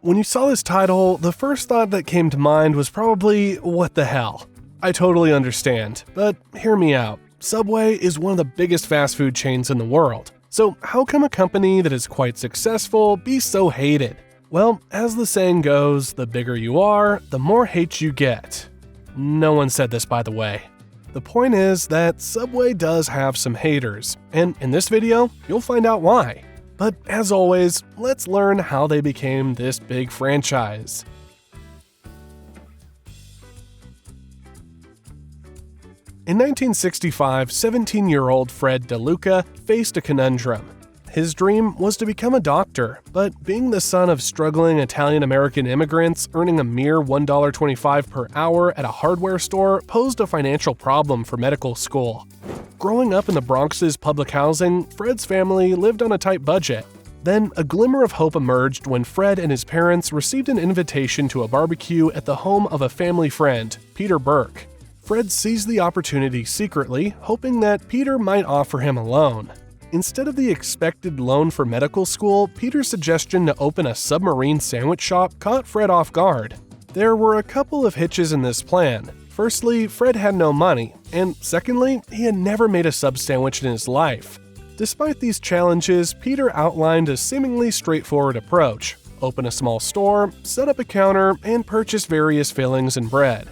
When you saw this title, the first thought that came to mind was probably, what the hell? I totally understand, but hear me out. Subway is one of the biggest fast food chains in the world. So how come a company that is quite successful be so hated? Well, as the saying goes, the bigger you are, the more hate you get. No one said this, by the way. The point is that Subway does have some haters, and in this video, you'll find out why. But as always, let's learn how they became this big franchise. In 1965, 17-year-old Fred DeLuca faced a conundrum. His dream was to become a doctor, but being the son of struggling Italian-American immigrants earning a mere $1.25 per hour at a hardware store posed a financial problem for medical school. Growing up in the Bronx's public housing, Fred's family lived on a tight budget. Then, a glimmer of hope emerged when Fred and his parents received an invitation to a barbecue at the home of a family friend, Peter Burke. Fred seized the opportunity secretly, hoping that Peter might offer him a loan. Instead of the expected loan for medical school, Peter's suggestion to open a submarine sandwich shop caught Fred off guard. There were a couple of hitches in this plan. Firstly, Fred had no money, and secondly, he had never made a sub sandwich in his life. Despite these challenges, Peter outlined a seemingly straightforward approach: open a small store, set up a counter, and purchase various fillings and bread.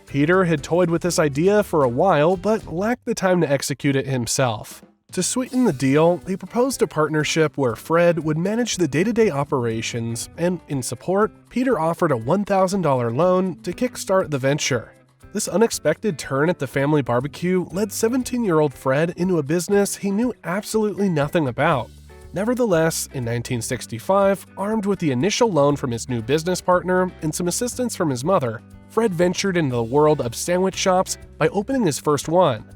Peter had toyed with this idea for a while, but lacked the time to execute it himself. To sweeten the deal, he proposed a partnership where Fred would manage the day-to-day operations, and in support, Peter offered a $1,000 loan to kickstart the venture. This unexpected turn at the family barbecue led 17-year-old Fred into a business he knew absolutely nothing about. Nevertheless, in 1965, armed with the initial loan from his new business partner and some assistance from his mother, Fred ventured into the world of sandwich shops by opening his first one.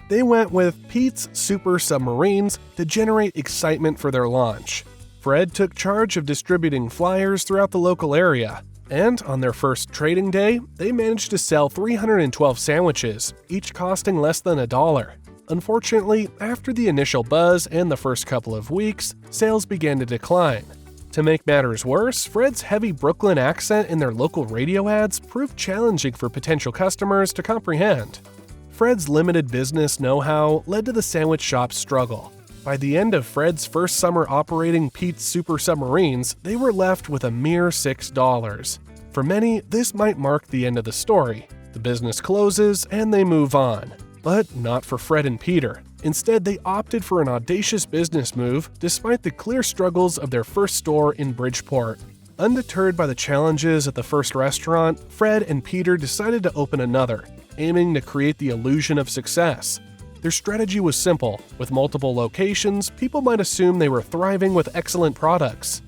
They went with Pete's Super Submarines to generate excitement for their launch. Fred took charge of distributing flyers throughout the local area, and on their first trading day, they managed to sell 312 sandwiches, each costing less than $1. Unfortunately, after the initial buzz and the first couple of weeks, sales began to decline. To make matters worse, Fred's heavy Brooklyn accent in their local radio ads proved challenging for potential customers to comprehend. Fred's limited business know-how led to the sandwich shop's struggle. By the end of Fred's first summer operating Pete's Super Submarines, they were left with a mere $6. For many, this might mark the end of the story. The business closes and they move on. But not for Fred and Peter. Instead, they opted for an audacious business move despite the clear struggles of their first store in Bridgeport. Undeterred by the challenges at the first restaurant, Fred and Peter decided to open another, aiming to create the illusion of success. Their strategy was simple. With multiple locations, people might assume they were thriving with excellent products.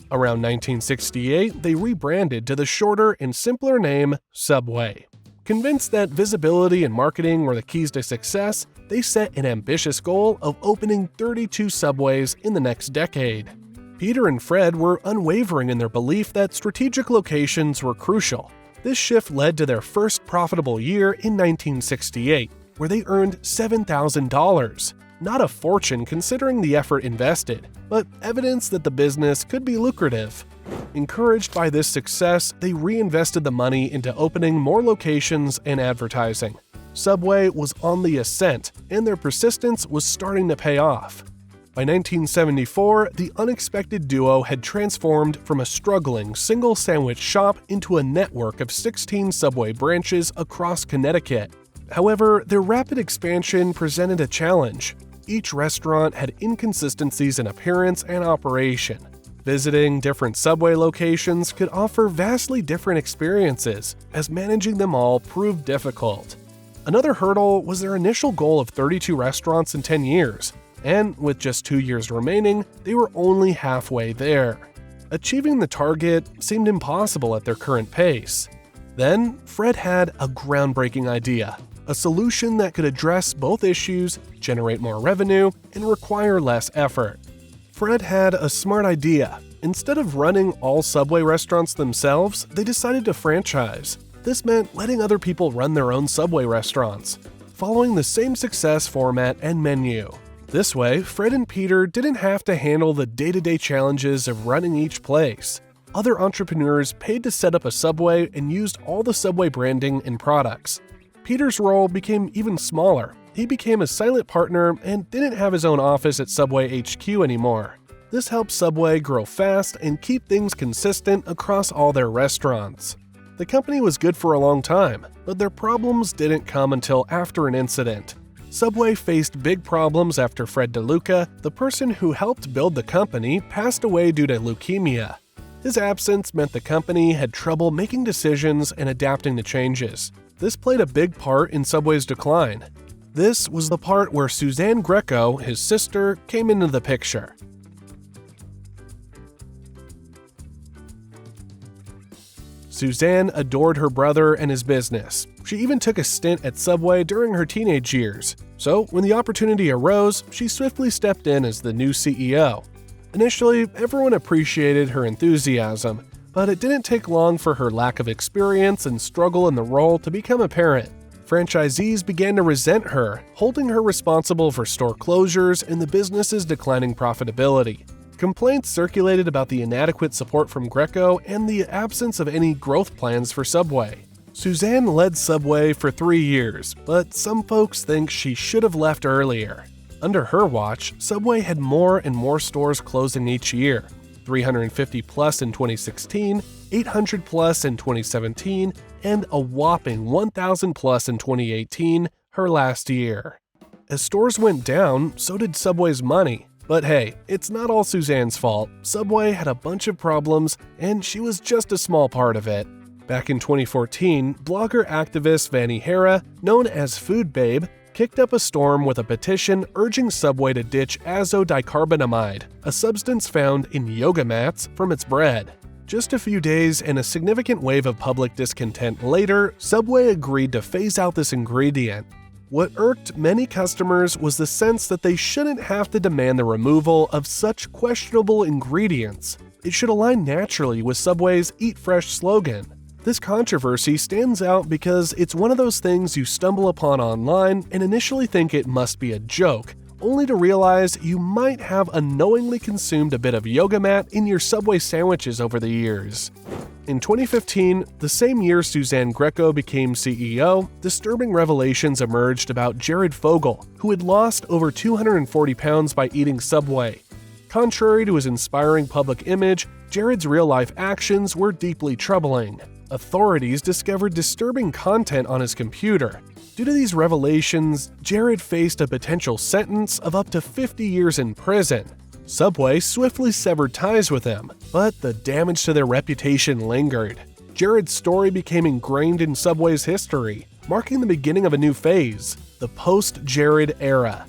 Around 1968, they rebranded to the shorter and simpler name Subway. Convinced that visibility and marketing were the keys to success, they set an ambitious goal of opening 32 Subways in the next decade. Peter and Fred were unwavering in their belief that strategic locations were crucial. This shift led to their first profitable year in 1968, where they earned $7,000. Not a fortune considering the effort invested, but evidence that the business could be lucrative. Encouraged by this success, they reinvested the money into opening more locations and advertising. Subway was on the ascent, and their persistence was starting to pay off. By 1974, the unexpected duo had transformed from a struggling single sandwich shop into a network of 16 Subway branches across Connecticut. However, their rapid expansion presented a challenge. Each restaurant had inconsistencies in appearance and operation. Visiting different Subway locations could offer vastly different experiences, as managing them all proved difficult. Another hurdle was their initial goal of 32 restaurants in 10 years. And with just 2 years remaining, they were only halfway there. Achieving the target seemed impossible at their current pace. Then, Fred had a groundbreaking idea, a solution that could address both issues, generate more revenue, and require less effort. Fred had a smart idea. Instead of running all Subway restaurants themselves, they decided to franchise. This meant letting other people run their own Subway restaurants, following the same success format and menu. This way, Fred and Peter didn't have to handle the day-to-day challenges of running each place. Other entrepreneurs paid to set up a Subway and used all the Subway branding and products. Peter's role became even smaller. He became a silent partner and didn't have his own office at Subway HQ anymore. This helped Subway grow fast and keep things consistent across all their restaurants. The company was good for a long time, but their problems didn't come until after an incident. Subway faced big problems after Fred DeLuca, the person who helped build the company, passed away due to leukemia. His absence meant the company had trouble making decisions and adapting to changes. This played a big part in Subway's decline. This was the part where Suzanne Greco, his sister, came into the picture. Suzanne adored her brother and his business. She even took a stint at Subway during her teenage years. So, when the opportunity arose, she swiftly stepped in as the new CEO. Initially, everyone appreciated her enthusiasm, but it didn't take long for her lack of experience and struggle in the role to become apparent. Franchisees began to resent her, holding her responsible for store closures and the business's declining profitability. Complaints circulated about the inadequate support from Greco and the absence of any growth plans for Subway. Suzanne led Subway for 3 years, but some folks think she should have left earlier. Under her watch, Subway had more and more stores closing each year, 350 plus in 2016, 800 plus in 2017, and a whopping 1,000 plus in 2018, her last year. As stores went down, so did Subway's money. But hey, it's not all Suzanne's fault. Subway had a bunch of problems, and she was just a small part of it. Back in 2014, blogger activist Vani Hera, known as Food Babe, kicked up a storm with a petition urging Subway to ditch azodicarbonamide, a substance found in yoga mats, from its bread. Just a few days and a significant wave of public discontent later, Subway agreed to phase out this ingredient. What irked many customers was the sense that they shouldn't have to demand the removal of such questionable ingredients. It should align naturally with Subway's Eat Fresh slogan. This controversy stands out because it's one of those things you stumble upon online and initially think it must be a joke, only to realize you might have unknowingly consumed a bit of yoga mat in your Subway sandwiches over the years. In 2015, the same year Suzanne Greco became CEO, disturbing revelations emerged about Jared Fogle, who had lost over 240 pounds by eating Subway. Contrary to his inspiring public image, Jared's real-life actions were deeply troubling. Authorities discovered disturbing content on his computer. Due to these revelations, Jared faced a potential sentence of up to 50 years in prison. Subway swiftly severed ties with him, but the damage to their reputation lingered. Jared's story became ingrained in Subway's history, marking the beginning of a new phase, the post-Jared era.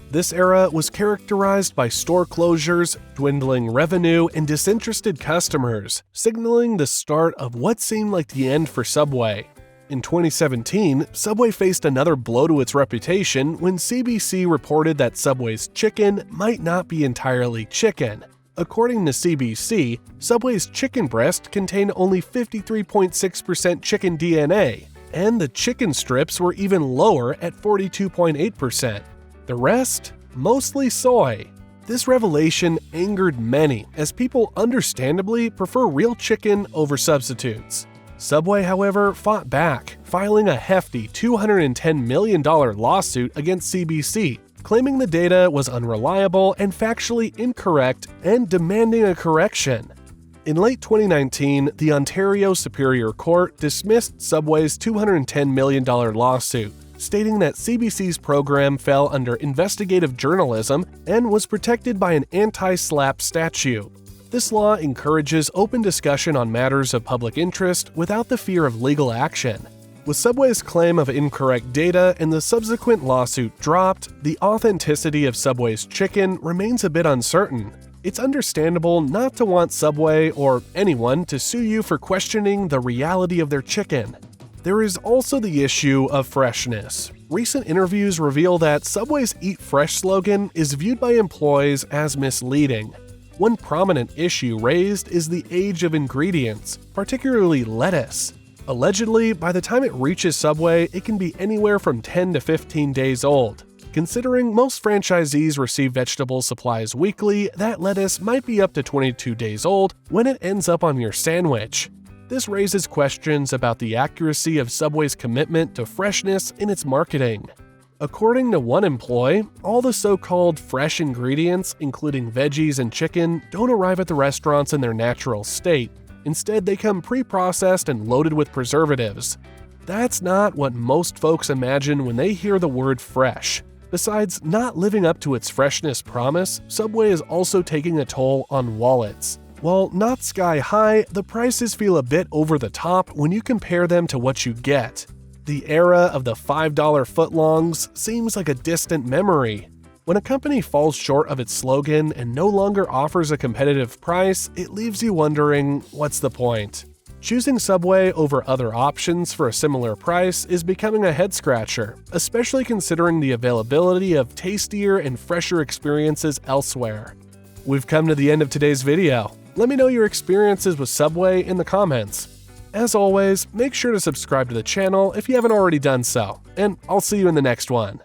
This era was characterized by store closures, dwindling revenue, and disinterested customers, signaling the start of what seemed like the end for Subway. In 2017, Subway faced another blow to its reputation when CBC reported that Subway's chicken might not be entirely chicken. According to CBC, Subway's chicken breast contained only 53.6% chicken DNA, and the chicken strips were even lower at 42.8%. The rest? Mostly soy. This revelation angered many, as people understandably prefer real chicken over substitutes. Subway, however, fought back, filing a hefty $210 million lawsuit against CBC, claiming the data was unreliable and factually incorrect and demanding a correction. In late 2019, the Ontario Superior Court dismissed Subway's $210 million lawsuit, stating that CBC's program fell under investigative journalism and was protected by an anti-SLAPP statute. This law encourages open discussion on matters of public interest without the fear of legal action. With Subway's claim of incorrect data and the subsequent lawsuit dropped, the authenticity of Subway's chicken remains a bit uncertain. It's understandable not to want Subway or anyone to sue you for questioning the reality of their chicken. There is also the issue of freshness. Recent interviews reveal that Subway's Eat Fresh slogan is viewed by employees as misleading. One prominent issue raised is the age of ingredients, particularly lettuce. Allegedly, by the time it reaches Subway, it can be anywhere from 10 to 15 days old. Considering most franchisees receive vegetable supplies weekly, that lettuce might be up to 22 days old when it ends up on your sandwich. This raises questions about the accuracy of Subway's commitment to freshness in its marketing. According to one employee, all the so-called fresh ingredients, including veggies and chicken, don't arrive at the restaurants in their natural state. Instead, they come pre-processed and loaded with preservatives. That's not what most folks imagine when they hear the word fresh. Besides not living up to its freshness promise, Subway is also taking a toll on wallets. While not sky high, the prices feel a bit over the top when you compare them to what you get. The era of the $5 footlongs seems like a distant memory. When a company falls short of its slogan and no longer offers a competitive price, it leaves you wondering, what's the point? Choosing Subway over other options for a similar price is becoming a head-scratcher, especially considering the availability of tastier and fresher experiences elsewhere. We've come to the end of today's video. Let me know your experiences with Subway in the comments. As always, make sure to subscribe to the channel if you haven't already done so, and I'll see you in the next one.